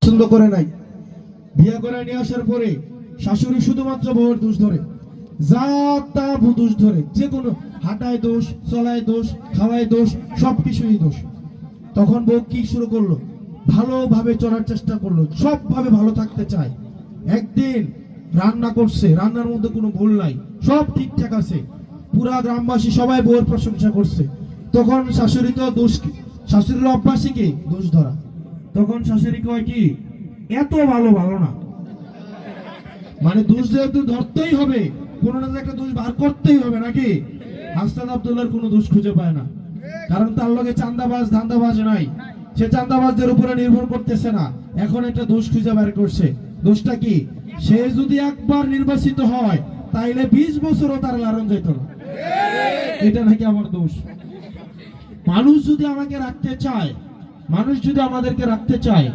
পছন্দ করে নাই। বিয়ে করে নিয়ে আসার পরে শাশুড়ি শুধুমাত্র বউয়ের দোষ ধরে, যা তা দোষ ধরে, যে কোনো হাঁটায় দোষ, চলায় দোষ, খাওয়ায় দোষ, সবকিছুই দোষ। তখন বউ কি শুরু করলো? ভালোভাবে চলার চেষ্টা করলো, সবভাবে ভালো থাকতে চায়। একদিন রান্না করছে, রান্নার মধ্যে কোনো ভুল নাই, সব ঠিকঠাক আছে, পুরা গ্রামবাসী সবাই বউয়ের প্রশংসা করছে। তখন শাশুড়ি তো দোষ, শাশুড়ির অভ্যাসই কি দোষ ধরা। তখন শাশুড়ি কয় কি, এত ভালো ভালো না, মানে দোষ যেহেতু ধরতেই হবে, কোনো না একটা দোষ বার করতেই হবে নাকি। হাসনাত আব্দুল্লাহর কোনো দোষ খুঁজে পায় না, কারণ তার লগে চাঁদাবাজ ধান্দাবাজ নাই, সে চাঁদাবাজদের উপরে নির্ভর করতেছে না। এখন একটা দোষ খুঁজে বের করছে। দোষটা কি? সে যদি একবার নির্বাচিত হয় তাইলে 20 বছরও তার লালন যেত না। এটা নাকি আমার দোষ। মানুষ যদি আমাকে রাখতে চায়, মানুষ যদি আমাদেরকে রাখতে চায়,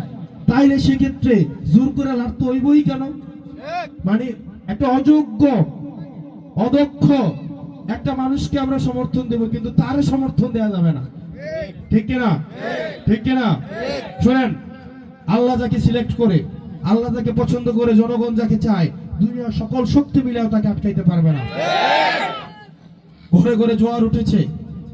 তাইলে সেক্ষেত্রে জোর করে লাড়তে হইবই কেন? মানে একটা অযোগ্য অদক্ষ একটা মানুষকে আমরা সমর্থন দেব, কিন্তু তার সমর্থন দেওয়া যাবে না, ঠিক কিনা? ঠিক কিনা? শোনেন, আল্লাহ যাকে সিলেক্ট করে, আল্লাহ যাকে পছন্দ করে, জনগণ যাকে চায়, দুনিয়ার সকল শক্তি মিলেও তাকে আটকাইতে পারবে না। ঘরে ঘরে জোয়ার উঠেছে,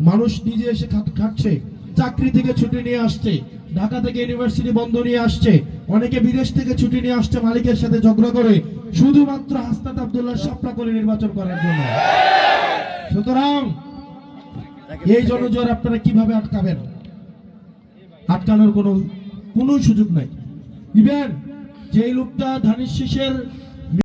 মানুষ নিজে এসে খাচ্ছে, চাকরি থেকে ছুটি নিয়ে আসছে, ঢাকা থেকে ইউনিভার্সিটি বন্ধ নিয়ে আসছে, অনেকে বিদেশ থেকে ছুটি নিয়ে আসছে মালিকের সাথে ঝগড়া করে, শুধুমাত্র হাসনাত আব্দুল্লাহ শাপলা করে নির্বাচন করার জন্য। সুতরাং এই জনজোয়ার আপনারা কিভাবে আটকাবেন? আটকানোর কোনো সুযোগ নাই। ইভেন যে লোকটা ধানের শীষের